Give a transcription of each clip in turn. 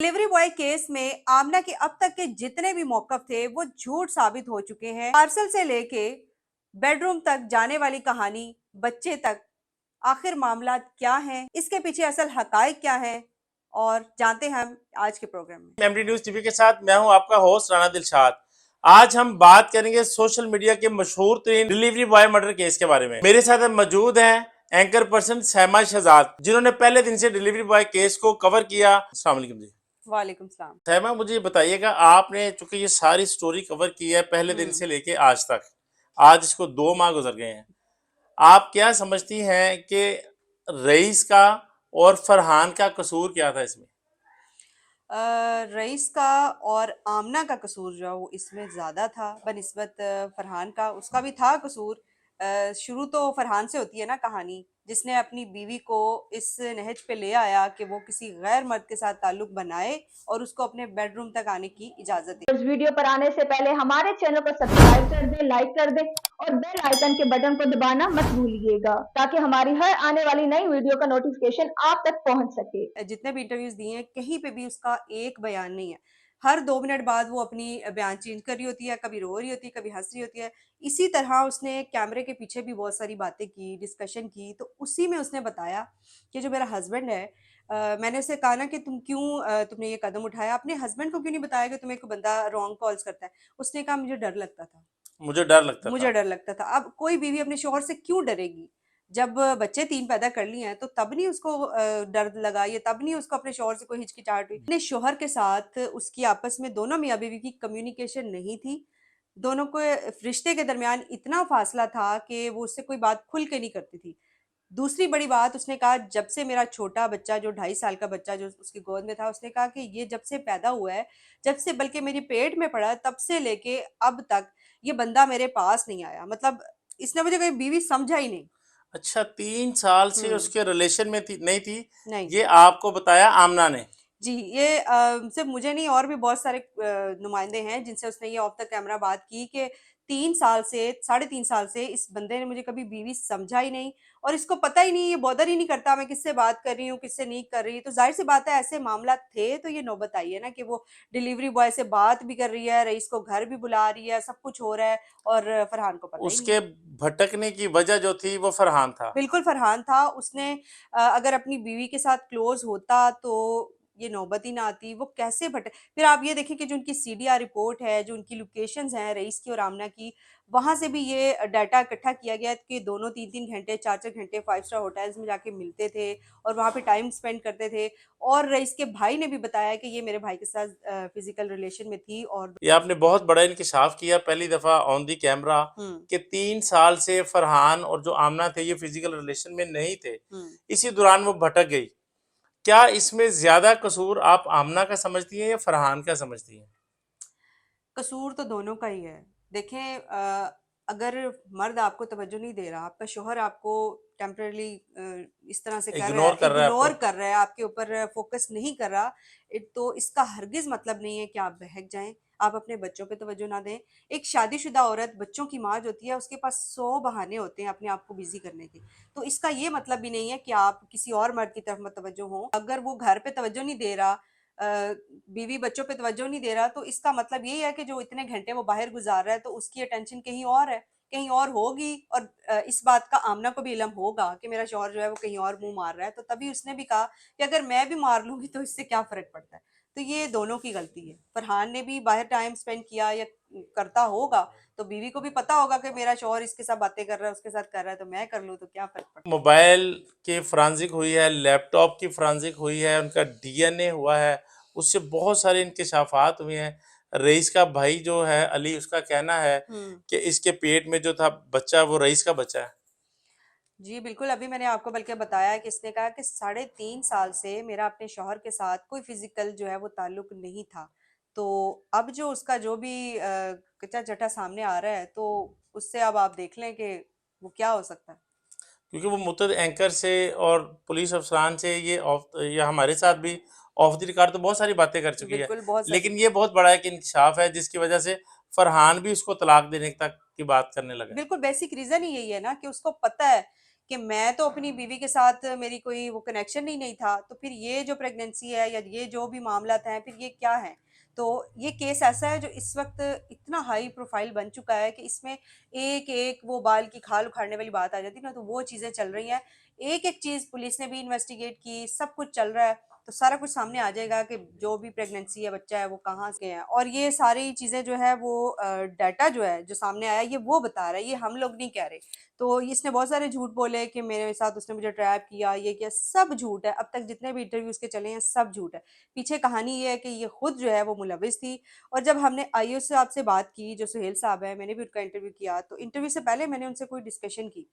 Delivery boy case में आमना के अब तक के जितने भी मौकफ थे वो झूठ साबित हो चुके हैं। पार्सल से लेके बेडरूम तक जाने वाली कहानी, बच्चे तक, आखिर मामला क्या है, इसके पीछे असल हकाइक क्या है, और जानते हैं हम आज के प्रोग्राम में। एमडी न्यूज टीवी के साथ मैं हूं आपका होस्ट राना दिलशाद। आज हम बात करेंगे सोशल मीडिया के मशहूर तरीन डिलीवरी बॉय मर्डर केस के बारे में। मेरे साथ मौजूद हैं एंकर पर्सन सहमा शहजाद, जिन्होंने पहले दिन से डिलीवरी बॉय केस को कवर किया। अस्सलाम वालेकुम जी। वालेकुम सलाम। सहमा, मुझे बताइएगा, आपने चूंकि ये सारी स्टोरी कवर की है पहले दिन से लेके आज तक, आज इसको 2 माह गुजर गए हैं, आप क्या समझती हैं कि रईस का और फरहान का कसूर क्या था इसमें? रईस का और आमना का कसूर जो है वो इसमें ज़्यादा था बनिस्बत फरहान का। उसका भी था कसूर। शुरू तो फरहान से होती है ना कहानी, जिसने अपनी बीवी को इस नहज पे ले आया कि वो किसी गैर मर्द के साथ ताल्लुक बनाए और उसको अपने बेडरूम तक आने की इजाज़त दे। इस वीडियो पर आने से पहले हमारे चैनल को सब्सक्राइब कर दें, लाइक कर दें और बेल आइकन के बटन को दबाना मत भूलिएगा ताकि हमारी हर आने वाली नई वीडियो का नोटिफिकेशन आप तक पहुंच सके। जितने भी इंटरव्यूज दिए हैं कहीं पे भी उसका एक बयान नहीं है। हर 2 मिनट बाद वो अपनी बयान चेंज कर रही होती है, कभी रो रही होती है, कभी हंस रही होती है। इसी तरह उसने कैमरे के पीछे भी बहुत सारी बातें की, डिस्कशन की, तो उसी में उसने बताया कि जो मेरा हस्बैंड है, मैंने उसे कहा ना कि तुमने ये कदम उठाया, अपने हस्बैंड को क्यों नहीं बताया कि तुम्हें कोई बंदा रॉन्ग कॉल्स करता है। उसने कहा मुझे डर लगता था। मुझे डर लगता मुझे था। डर लगता था। अब कोई बीवी अपने शौहर से क्यों डरेगी? जब बच्चे 3 पैदा कर लिए हैं तो तब नहीं उसको डर लगा, या तब नहीं उसको अपने शौहर से कोई हिचकिचाहट हुई। अपने शौहर के साथ उसकी आपस में दोनों मियाँ बीवी की कम्युनिकेशन नहीं थी। दोनों को रिश्ते के दरमियान इतना फासला था कि वो उससे कोई बात खुल के नहीं करती थी। दूसरी बड़ी बात, उसने कहा जब से मेरा छोटा बच्चा, जो 2.5 साल का बच्चा जो उसकी गोद में था, उसने कहा कि ये जब से पैदा हुआ है, जब से बल्कि मेरी पेट में पड़ा है, तब से लेके अब तक ये बंदा मेरे पास नहीं आया। मतलब इसने मुझे कोई बीवी समझा ही नहीं। अच्छा, 3 साल से हम्म। उसके रिलेशन में थी, नहीं थी? नहीं। ये आपको बताया आमना ने? जी, ये सिर्फ मुझे नहीं, और भी बहुत सारे नुमाइंदे हैं जिनसे उसने ये ऑफ द कैमरा बात की कि 3 साल से, 3.5 साल से इस बंदे ने मुझे कभी बीवी समझा ही नहीं, और इसको पता ही नहीं, ये बॉदर ही नहीं करता मैं किससे बात कर रही हूँ, किससे नहीं कर रही। तो जाहिर सी बात है, ऐसे मामला थे तो ये नौबत आई है ना कि वो डिलीवरी बॉय से बात भी कर रही है, रईस को घर भी बुला रही है, सब कुछ हो रहा है, और फरहान को पता ही नहीं। उसके भटकने की वजह जो थी वो फरहान था। बिल्कुल फरहान था। उसने अगर अपनी बीवी के साथ क्लोज होता तो ये नौबत ही ना आती। वो कैसे भटक, फिर आप ये देखिए कि जो उनकी सीडीआर रिपोर्ट है, जो उनकी लोकेशंस हैं रईस की और आमना की, वहां से भी ये डाटा इकट्ठा किया गया है कि दोनों 3-3 घंटे, 4-4 घंटे 5 स्टार होटल्स में जाके मिलते थे और वहां पे टाइम स्पेंड करते थे। और रईस के भाई ने भी बताया कि ये मेरे भाई के साथ फिजिकल रिलेशन में थी। और ये आपने बहुत बड़ा इंकशाफ किया पहली दफा ऑन दी कैमरा हम्म। कि 3 साल से फरहान और जो आमना थे ये फिजिकल रिलेशन में नहीं थे। हम्म। इसी दौरान वो भटक गई। क्या इसमें ज्यादा कसूर आप आमना का समझती हैं या फरहान का समझती हैं? कसूर तो दोनों का ही है। देखें, अगर मर्द आपको तवज्जो नहीं दे रहा, आपका शोहर आपको टेम्परली इस तरह से कर रहा है, इग्नोर कर रहा है इग्नोर आपको? कर रहा है, आपके ऊपर फोकस नहीं कर रहा, तो इसका हरगिज मतलब नहीं है कि आप बहक जाएं, आप अपने बच्चों पे तवज्जो ना दें। एक शादीशुदा औरत, बच्चों की माँ जो होती है, उसके पास 100 बहाने होते हैं अपने आप को बिजी करने के। तो इसका ये मतलब भी नहीं है कि आप किसी और मर्द की तरफ मतवज्जो हो। अगर वो घर पे तवज्जो नहीं दे रहा, बीवी बच्चों पे तवज्जो नहीं दे रहा, तो इसका मतलब यही है कि जो इतने घंटे वो बाहर गुजार रहा है तो उसकी अटेंशन कहीं और है, कहीं और होगी। और इस बात का आमना को भी इल्म होगा कि मेरा शौहर जो है वो कहीं और मुंह मार रहा है, तो तभी उसने भी कहा कि अगर मैं भी मार लूंगी तो इससे क्या फर्क पड़ता है। तो ये दोनों की गलती है। फरहान ने भी बाहर टाइम स्पेंड किया या करता होगा, तो बीवी को भी पता होगा कि मेरा शौहर इसके साथ बातें कर रहा है, उसके साथ कर रहा है, तो मैं कर लूँ तो क्या फर्क पड़ता है। मोबाइल की फोरेंसिक हुई है, लैपटॉप की फोरेंसिक हुई है, उनका डीएनए हुआ है, उससे बहुत सारे इंकशाफात हुए हैं। रईस का भाई जो है अली, उसका कहना है हम्म। कि इसके पेट में जो था बच्चा वो रईस का बच्चा है। जी बिल्कुल, अभी मैंने आपको बल्कि बताया कि इसने कहा कि 3.5 साल से मेरा अपने शौहर के साथ कोई फिजिकल जो है वो ताल्लुक नहीं था। तो अब जो उसका जो भी कच्चा चटा सामने आ रहा है, तो उससे अब आप देख लें कि वो क्या हो सकता है। क्योंकि वो मुतद एंकर से और पुलिस अफसरान से ये ऑफ या हमारे साथ भी ऑफ द रिकॉर्ड तो बहुत सारी बातें कर चुकी है। बिल्कुल, बहुत सारी। लेकिन ये बहुत बड़ा एक इंकशाफ है जिसकी वजह से फरहान भी उसको तलाक देने तक की बात करने लगा है। बिल्कुल बेसिक रीजन ही यही है ना कि उसको पता है कि मैं तो अपनी बीवी के साथ मेरी कोई वो कनेक्शन ही नहीं था, तो फिर ये जो प्रेगनेंसी है या ये जो भी मामला हैं फिर ये क्या है? तो ये केस ऐसा है जो इस वक्त इतना हाई प्रोफाइल बन चुका है कि इसमें एक एक वो बाल की खाल उखाड़ने वाली बात आ जाती है ना, तो वो चीज़ें चल रही हैं। एक एक चीज़ पुलिस ने भी इन्वेस्टिगेट की, सब कुछ चल रहा है, तो सारा कुछ सामने आ जाएगा कि जो भी प्रेगनेंसी है, बच्चा है, वो कहाँ से है। और ये सारी चीज़ें जो है वो डाटा जो है जो सामने आया ये वो बता रहा है, ये हम लोग नहीं कह रहे। तो इसने बहुत सारे झूठ बोले कि मेरे साथ उसने मुझे ट्रैप किया, ये किया, सब झूठ है। अब तक जितने भी इंटरव्यूज़ के चले हैं सब झूठ है। पीछे कहानी ये है कि ये खुद जो है वो मुलविस थी। और जब हमने आईओ साहब से बात की, जो सुहेल साहब हैं, मैंने भी उनका इंटरव्यू किया, तो इंटरव्यू से पहले मैंने उनसे कोई डिस्कशन की।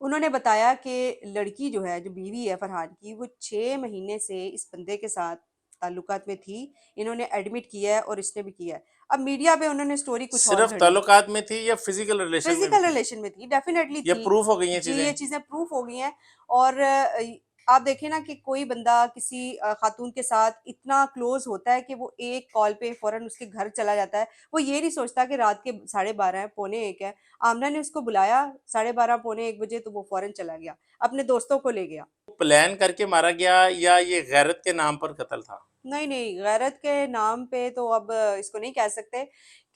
उन्होंने बताया कि लड़की जो है, जो बीवी है फरहान की, वो 6 महीने से इस बंदे के साथ ताल्लुकात में थी। इन्होंने एडमिट किया है और इसने भी किया है। अब मीडिया पे उन्होंने स्टोरी कुछ और सिर्फ घड़ी। ताल्लुकात में थी या फिजिकल रिलेशन में भी फिजिकल थी? रिलेशन में थी, डेफिनेटली ये थी। प्रूफ हो गई हैं जी, ये चीजें? चीज़ें प्रूफ हो गई हैं। और आप देखें ना कि कोई बंदा किसी खातून के साथ इतना क्लोज होता है कि वो एक कॉल पे फौरन उसके घर चला जाता है। वो ये नहीं सोचता कि रात के 12:30 हैं, पौने 1 है। आमना ने उसको बुलाया 12:30 पौने 1 बजे, तो वो फौरन चला गया, अपने दोस्तों को ले गया। प्लान करके मारा गया या ये गैरत के नाम पर कत्ल था? नहीं, नहीं, गैरत के नाम पे तो अब इसको नहीं कह सकते,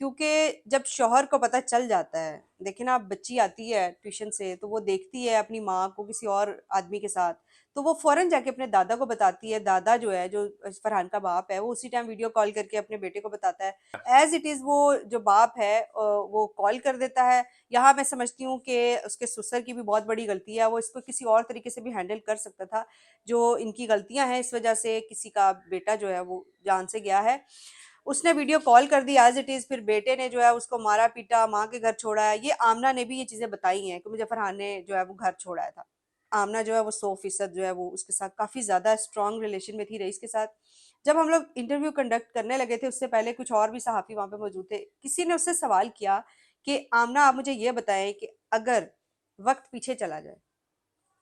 क्योंकि जब शौहर को पता चल जाता है, देखिए ना, अब बच्ची आती है ट्यूशन से, तो वो देखती है अपनी माँ को किसी और आदमी के साथ, तो वो फ़ौरन जाके अपने दादा को बताती है। दादा जो है, जो फरहान का बाप है, वो उसी टाइम वीडियो कॉल करके अपने बेटे को बताता है। एज़ इट इज़ वो जो बाप है वो कॉल कर देता है। यहाँ मैं समझती हूँ कि उसके ससुर की भी बहुत बड़ी गलती है, वो इसको किसी और तरीके से भी हैंडल कर सकता था। जो इनकी गलतियाँ हैं, इस वजह से किसी का बेटा जो है वो जान से गया है। उसने वीडियो कॉल कर दी एज़ इट इज़, फिर बेटे ने जो है उसको मारा-पीटा, माँ के घर छोड़ा है। ये आमना ने भी ये चीज़ें बताई हैं कि मुझे फरहान ने जो है वो घर छोड़ाया था। आमना जो है वो 100% जो है वो उसके साथ काफ़ी ज़्यादा स्ट्रॉन्ग रिलेशन में थी रईस के साथ। जब हम लोग इंटरव्यू कंडक्ट करने लगे थे, उससे पहले कुछ और भी सहाफ़ी वहाँ पे मौजूद थे। किसी ने उससे सवाल किया कि आमना, आप मुझे ये बताएँ कि अगर वक़्त पीछे चला जाए,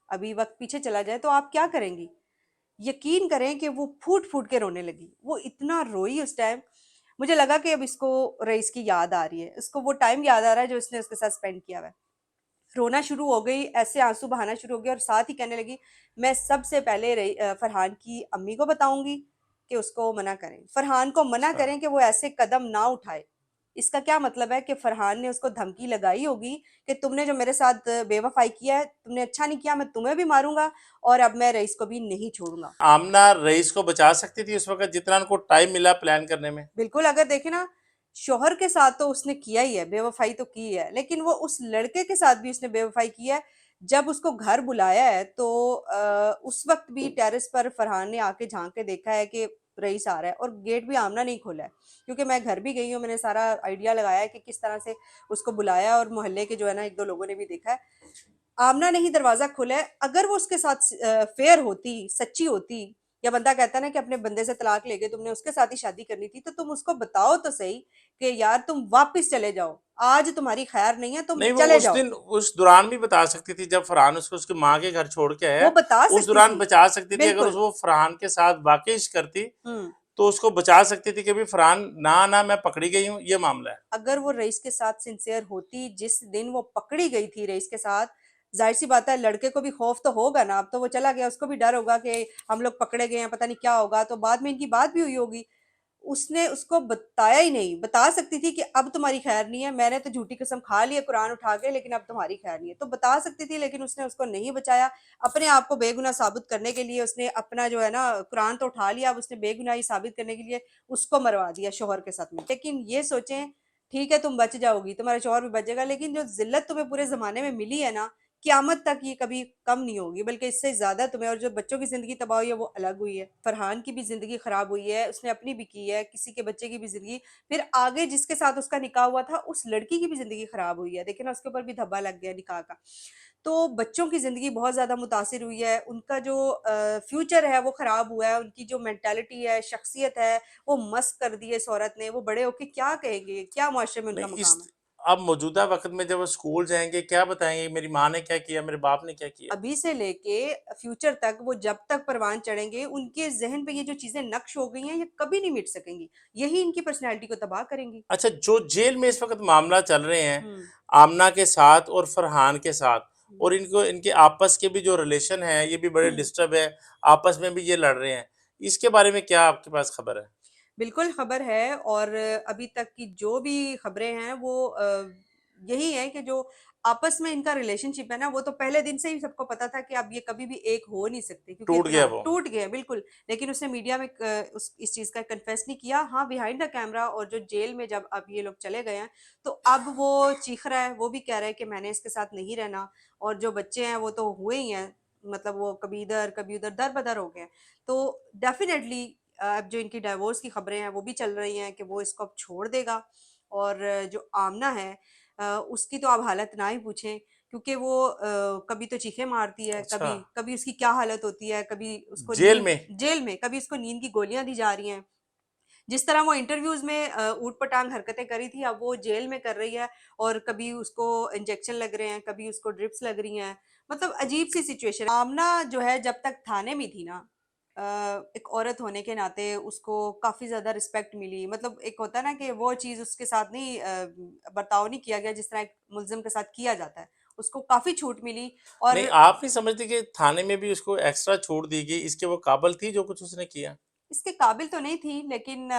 अभी वक़्त पीछे चला जाए, तो आप क्या करेंगी? यकीन करें कि वो फूट-फूट के रोने लगी। वो इतना रोई उस टाइम, मुझे लगा कि अब इसको रईस की याद आ रही है। उसको वो टाइम याद आ रहा है जो उसने उसके साथ स्पेंड किया हुआ है। रोना शुरू हो गई, ऐसे आँसू बहाना शुरू हो गया और साथ ही कहने लगी, मैं सबसे पहले फरहान की अम्मी को बताऊँगी कि उसको मना करें। फरहान को मना अच्छा। करें कि वो ऐसे कदम ना उठाए। इसका क्या मतलब है कि फरहान ने उसको धमकी लगाई होगी कि तुमने जो मेरे साथ बेवफ़ाई किया है, तुमने अच्छा नहीं किया, मैं तुम्हें भी मारूँगा और अब मैं रईस को भी नहीं छोड़ूँगा। आमना रईस को बचा सकती थी उस वक्त जितना उनको टाइम मिला प्लान करने में? बिल्कुल, अगर देखें ना, शौहर के साथ तो उसने किया ही है, बेवफ़ाई तो की है, लेकिन वो उस लड़के के साथ भी उसने बेवफ़ाई की है। जब उसको घर बुलाया है, तो उस वक़्त भी टेरेस पर फरहान ने आके झाँक के देखा है कि रईस आ रहा है, और गेट भी आमना ने ही खोला है। क्योंकि मैं घर भी गई हूँ, मैंने सारा आइडिया लगाया है कि किस तरह से उसको बुलाया, और मोहल्ले के जो है ना 1-2 लोगों ने भी देखा है। आमना ने ही दरवाज़ा खोला है। अगर वो उसके साथ फेयर होती, सच्ची होती, या बंदा कहता है ना कि अपने बंदे से तलाक लेके तुमने उसके साथ ही शादी करनी थी, तो तुम उसको बताओ तो सही कि यार तुम वापस चले जाओ, आज तुम्हारी खैर नहीं है, तुम नहीं, वो चले उस जाओ। दिन उस दौरान भी बता सकती थी जब फरहान उसको उसकी माँ के घर छोड़ के वो आया। बता उस सकती दौरान थी, बचा सकती थी, अगर बिल्कुल। वो फरहान के साथ वाकई इश्क करती हम्म। तो उसको बचा सकती थी कि भी फरहान ना ना मैं पकड़ी गई हूँ, ये मामला है। अगर वो रईस के साथ सिंसियर होती, जिस दिन वो पकड़ी गई थी रईस के साथ, जाहिर सी बात है लड़के को भी खौफ तो होगा ना। अब तो वो चला गया, उसको भी डर होगा कि हम लोग पकड़े गए हैं, पता नहीं क्या होगा, तो बाद में इनकी बात भी हुई होगी। उसने उसको बताया ही नहीं। बता सकती थी कि अब तुम्हारी खैर नहीं है, मैंने तो झूठी कसम खा ली है कुरान उठा के, लेकिन अब तुम्हारी खैर नहीं है, तो बता सकती थी, लेकिन उसने उसको नहीं बचाया। अपने आप को बेगुनाह साबित करने के लिए उसने अपना जो है ना कुरान तो उठा लिया, अब उसने बेगुनाही साबित करने के लिए उसको मरवा दिया शोहर के साथ में। लेकिन ये सोचें, ठीक है तुम बच जाओगी, तुम्हारा शोहर भी बचेगा, लेकिन जो जिल्लत तुम्हें पूरे जमाने में मिली है ना, क़यामत तक ये कभी कम नहीं होगी, बल्कि इससे ज़्यादा तुम्हें। और जो बच्चों की ज़िंदगी तबाह हुई है वो अलग हुई है। फरहान की भी ज़िंदगी ख़राब हुई है, उसने अपनी भी की है, किसी के बच्चे की भी ज़िंदगी, फिर आगे जिसके साथ उसका निकाह हुआ था उस लड़की की भी ज़िंदगी ख़राब हुई है। देखिए ना, उसके ऊपर भी धब्बा लग गया निकाह का। तो बच्चों की ज़िंदगी बहुत ज़्यादा मुतासिर हुई है, उनका जो फ्यूचर है वो ख़राब हुआ है, उनकी जो मेंटालिटी है, शख्सियत है, वो मस्क कर दी है इस औरत ने। वो बड़े होके क्या कहेंगे, क्या मुआशरे में नहीं, उनका इस मकाम है? अब मौजूदा वक्त में जब वो स्कूल जाएंगे क्या बताएंगे, मेरी माँ ने क्या किया, मेरे बाप ने क्या किया? अभी से लेके फ्यूचर तक, वो जब तक परवान चढ़ेंगे, उनके ज़हन पे ये जो चीज़ें नक्श हो गई हैं, ये कभी नहीं मिट सकेंगी। यही इनकी पर्सनैलिटी को तबाह करेंगी। अच्छा, जो जेल में इस वक्त मामला चल रहे हैं हुँ। आमना के साथ और फरहान के साथ, और इनको इनके आपस के भी जो रिलेशन है ये भी बड़े डिस्टर्ब है, आपस में भी ये लड़ रहे हैं। इसके बारे में क्या आपके पास खबर है? बिल्कुल खबर है और अभी तक की जो भी खबरें हैं वो यही है कि जो आपस में इनका रिलेशनशिप है ना वो तो पहले दिन से ही सबको पता था कि अब ये कभी भी एक हो नहीं सकते क्योंकि टूट इतना गया वो। टूट गए बिल्कुल। लेकिन उसने मीडिया में इस चीज का कन्फेस नहीं किया। हाँ, बिहाइंड द कैमरा और जो जेल में जब अब ये लोग चले गए हैं तो अब वो चीख रहा है, वो भी कह रहा है कि मैंने इसके साथ नहीं रहना। और जो बच्चे हैं वो तो हुए ही हैं, मतलब वो कभी इधर दर बदर हो गए हैं। तो डेफिनेटली अब जो इनकी डाइवोर्स की खबरें हैं वो भी चल रही हैं कि वो इसको अब छोड़ देगा। और जो आमना है उसकी तो आप हालत ना ही पूछें क्योंकि वो कभी तो चीखें मारती है, अच्छा, कभी कभी उसकी क्या हालत होती है, कभी उसको जेल नींद में? जेल में, कभी उसको नींद की गोलियां दी जा रही हैं। जिस तरह वो इंटरव्यूज में ऊट पटांग हरकतें करी थी अब वो जेल में कर रही है। और कभी उसको इंजेक्शन लग रहे हैं, कभी उसको ड्रिप्स लग रही हैं। मतलब अजीब सी सिचुएशन। आमना जो है जब तक थाने में थी ना, एक औरत होने के नाते उसको काफी ज्यादा रिस्पेक्ट मिली। मतलब एक होता है ना कि वो चीज उसके साथ नहीं बर्ताव नहीं किया गया जिस तरह एक मुल्जिम के साथ किया जाता है। उसको काफी छूट मिली। और नहीं, आप नहीं समझते कि थाने में भी उसको एक्स्ट्रा छूट दी गई, इसके वो काबिल थी जो कुछ उसने किया? इसके काबिल तो नहीं थी लेकिन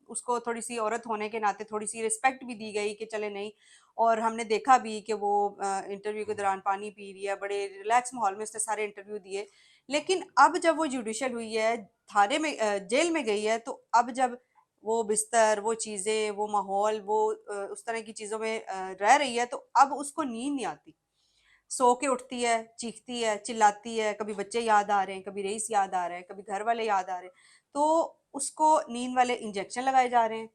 उसको थोड़ी-सी औरत होने के नाते थोड़ी-सी रिस्पेक्ट भी दी गई कि चले नहीं। और हमने देखा भी कि वो इंटरव्यू के दौरान पानी पी रही है, बड़े रिलैक्स माहौल में उसने सारे इंटरव्यू दिए। लेकिन अब जब वो जुडिशियल हुई है, थाने में जेल में गई है, तो अब जब वो बिस्तर, वो चीज़ें, वो माहौल, वो उस तरह की चीज़ों में रह रही है, तो अब उसको नींद नहीं आती। सो के उठती है, चीखती है, चिल्लाती है, कभी बच्चे याद आ रहे हैं, कभी रईस याद आ रहे हैं, कभी घर वाले याद आ रहे हैं। तो उसको नींद वाले इंजेक्शन लगाए जा रहे हैं,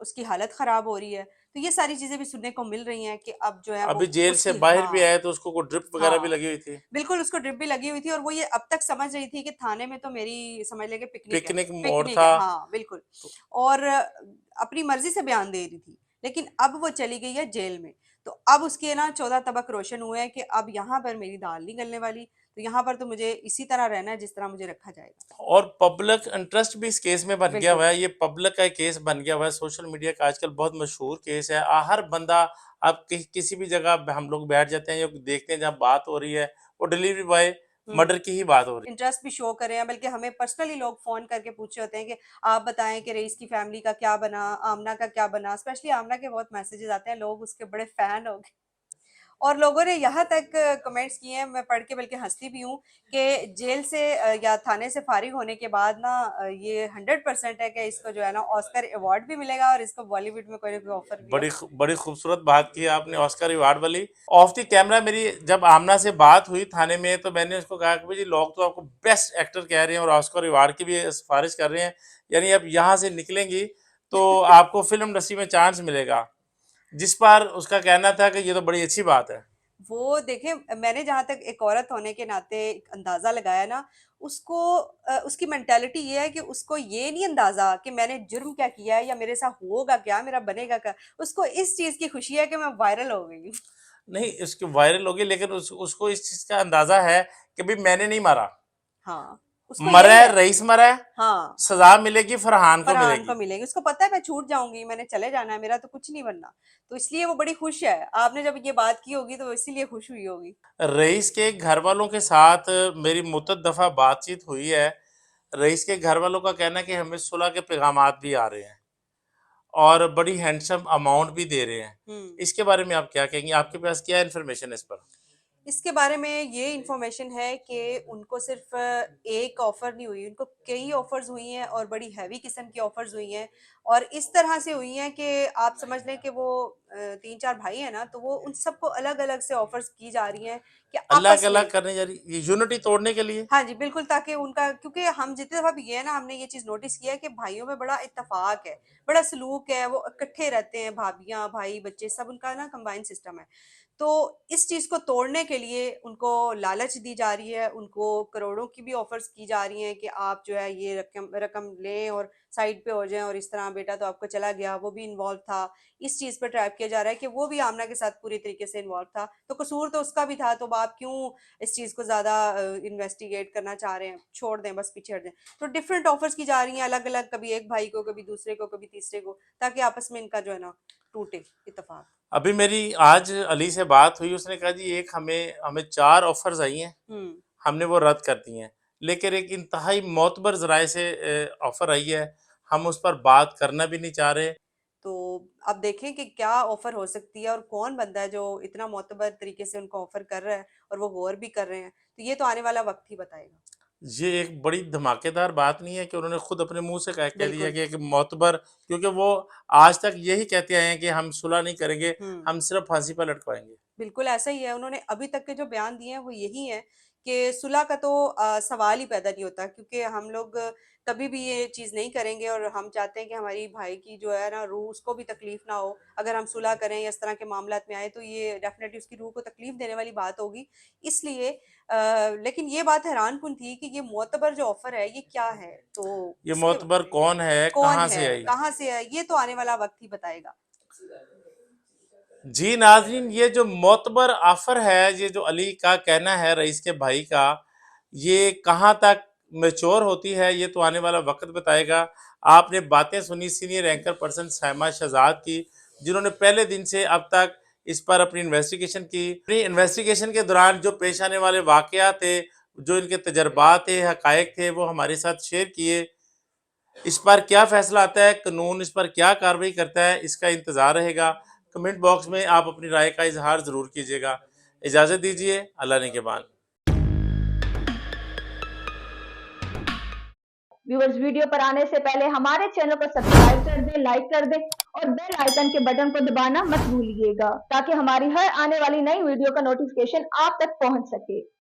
उसकी हालत खराब हो रही है। तो ये सारी चीज़ें भी सुनने को मिल रही हैं कि अब जो है वो अभी जेल से उसकी बाहर भी हाँ, आया तो उसको कोई ड्रिप वगैरह भी हाँ। लगी हुई थी। बिल्कुल उसको ड्रिप भी लगी हुई थी और वो ये अब तक समझ रही थी कि थाने में तो मेरी समझ लें कि पिकनिक मोड पिकनिक था। है, हाँ, बिल्कुल। और अपनी मर्ज़ी से बयान दे रही थी। लेकिन अब वो चली गई है जेल में। तो अब उसके ना 14 तबक रोशन हुए हैं कि अब यहाँ पर मेरी दाल नहीं गलने वाली। तो यहाँ पर तो मुझे इसी तरह रहना है जिस तरह मुझे रखा जाएगा। और पब्लिक इंटरेस्ट भी इस केस में बन गया बिल्कुल। हुआ है, ये पब्लिक का केस बन गया हुआ है, सोशल मीडिया का आजकल बहुत मशहूर केस है। हर बंदा, आप किसी भी जगह हम लोग बैठ जाते हैं या देखते हैं जहाँ बात हो रही है, वो डिलीवरी बॉय हुँ। मर्डर की ही बात हो रही इंटरेस्ट भी शो कर रहे हैं, बल्कि हमें पर्सनली लोग फ़ोन करके पूछ रहे होते हैं कि आप बताएँ कि रईस की फैमिली का क्या बना, आमना का क्या बना? स्पेशली आमना के बहुत मैसेजेस आते हैं, लोग उसके बड़े फ़ैन हो गए। और लोगों ने यहाँ तक कमेंट्स किए हैं, मैं पढ़ के बल्कि हँसती भी हूँ कि जेल से या थाने से फारिग होने के बाद ना ये 100% है कि इसको जो है ना ऑस्कर अवार्ड भी मिलेगा और इसको बॉलीवुड में कोई ना कोई ऑफर भी बड़ी होगा। बड़ी खूबसूरत बात की आपने ऑस्कर अवार्ड वाली। ऑफ द कैमरा मेरी जब आमना से बात हुई थाने में तो मैंने उसको कहा कि भाई जी लोग तो आपको बेस्ट एक्टर कह रहे हैं और ऑस्कर अवार्ड की भी सिफारिश कर रहे हैं, यानी अब यहाँ से निकलेंगी तो आपको फिल्म इंडस्ट्री में चांस मिलेगा। जिस पर उसका कहना था कि ये तो बड़ी अच्छी बात है। वो देखें, मैंने जहाँ तक एक औरत होने के नाते एक अंदाज़ा लगाया ना, उसको उसकी मेंटालिटी ये है कि उसको ये नहीं अंदाज़ा कि मैंने जुर्म क्या किया है या मेरे साथ होगा क्या, मेरा बनेगा क्या। उसको इस चीज़ की खुशी है कि मैं वायरल हो गई हूँ। नहीं, इसकी वायरल होगी लेकिन उसको इस चीज का अंदाजा है कि भाई मैंने नहीं मारा, हाँ, उसको मरा यही है है। रईस, मरा है, हाँ। सजा मिलेगी फरहान को फरहान को मिलेगी। मिलेगी। उसको पता है मैं छूट जाऊँगी, मैंने चले जाना है, मेरा तो कुछ नहीं बनना। तो इसलिए वो बड़ी खुश है। आपने जब ये बात की होगी तो इसीलिए खुश हुई होगी। रईस के घर वालों के साथ मेरी मुतत दफा बातचीत हुई है। रईस के घर वालों का कहना है कि हमें सुलह के पैगामात भी आ रहे हैं और बड़ी हैंडसम अमाउंट भी दे रहे हैं। हुँ। इसके बारे में आप क्या कहेंगे? आपके पास क्या इन्फॉर्मेशन है इस पर? इसके बारे में ये इन्फॉर्मेशन है कि उनको सिर्फ एक ऑफ़र नहीं हुई, उनको कई ऑफ़र्स हुई हैं और बड़ी हैवी किस्म की ऑफ़र्स हुई हैं। और इस तरह से हुई हैं कि आप समझ लें कि वो 3-4 भाई हैं ना, तो वो उन सबको अलग-अलग से ऑफ़र्स की जा रही हैं कि आपस अलग-अलग में करने जा रही ये यूनिटी तोड़ने के लिए? हाँ जी, बिल्कुल। ताकि उनका, क्योंकि हम जितनी दफ़ा भी गए हैं ना, हमने ये चीज़ नोटिस किया है कि भाइयों में बड़ा इत्तेफ़ाक है, बड़ा सलूक है, वो इकट्ठे रहते हैं, भाभियाँ, भाई, बच्चे सब उनका ना कंबाइंड सिस्टम है। तो इस चीज़ को तोड़ने के लिए उनको लालच दी जा रही है, उनको करोड़ों की भी ऑफ़र्स की जा रही हैं कि आप जो है ये रकम रकम लें और साइड पे हो जाएं और इस तरह बेटा तो आपका चला गया, वो भी इन्वॉल्व था, इस चीज़ पर ट्रैप किया जा रहा है कि वो भी आमना के साथ पूरी तरीके से इन्वॉल्व था, तो कसूर तो उसका भी था, तो आप क्यों इस चीज़ को ज़्यादा इन्वेस्टिगेट करना चाह रहे हैं, छोड़ दें, बस पीछे हट दें। तो डिफरेंट ऑफर्स की जा रही हैं अलग अलग, कभी एक भाई को, कभी दूसरे को, कभी तीसरे को, ताकि आपस में इनका जो है ना टूटे इत्तेफाक। अभी मेरी आज अली से बात हुई, उसने कहा जी एक हमें हमें 4 ऑफर्स आई हैं, हम्म। हमने वो रद्द कर दी हैं, लेकिन एक इंतहाई मोतबर ज़राए से ऑफर आई है, हम उस पर बात करना भी नहीं चाह रहे। तो अब देखें कि क्या ऑफर हो सकती है और कौन बंदा है जो इतना मोतबर तरीके से उनको ऑफर कर रहा है और वो गौर भी कर रहे हैं, तो ये तो आने वाला वक्त ही बताएगा। ये एक बड़ी धमाकेदार बात नहीं है कि उन्होंने खुद अपने मुंह से कह दिया बिल्कुल। कि एक मोतबर, क्योंकि वो आज तक यही कहते आए हैं कि हम सुलह नहीं करेंगे, हम्म। हम सिर्फ फांसी पर लटकवाएंगे। बिल्कुल ऐसा ही है, उन्होंने अभी तक के जो बयान दिए हैं वो यही है कि सुलह का तो सवाल ही पैदा नहीं होता, क्योंकि हम लोग कभी भी ये चीज़ नहीं करेंगे और हम चाहते हैं कि हमारी भाई की जो है ना रूह, उसको भी तकलीफ ना हो अगर हम सुलह करें या इस तरह के मामलात में आए, तो ये डेफिनेटली उसकी रूह को तकलीफ देने वाली बात होगी। इसलिए लेकिन ये बात हैरान कुन थी कि ये मोतबर जो ऑफर है ये क्या है, तो ये इसके मोतबर कौन है, कौन कहाँ है, से आई? कहाँ से है, ये तो आने वाला वक्त ही बताएगा। जी नाज़रीन, ये जो मोतबर ऑफर है, ये जो अली का कहना है रईस के भाई का, ये कहाँ तक मैच्योर होती है ये तो आने वाला वक्त बताएगा। आपने बातें सुनी senior anchor person Saima Shahzad की, जिन्होंने पहले दिन से अब तक इस पर अपनी इन्वेस्टिगेशन की। अपनी इन्वेस्टिगेशन के दौरान जो पेश आने वाले वाक़यात थे, जो इनके तजर्बात थे, हक़ाइक़ थे, वो हमारे साथ शेयर किए। इस पर क्या फैसला आता है, कानून इस पर क्या कार्रवाई करता है, इसका इंतज़ार रहेगा। कमेंट बॉक्स में आप अपनी राय का इजहार ज़रूर कीजिएगा। इजाज़त दीजिए, अल्लाह निगहबान। व्यूअर्स, वीडियो पर आने से पहले हमारे चैनल को सब्सक्राइब कर दें, लाइक कर दें और बेल आइकन के बटन को दबाना मत भूलिएगा, ताकि हमारी हर आने वाली नई वीडियो का नोटिफिकेशन आप तक पहुंच सके।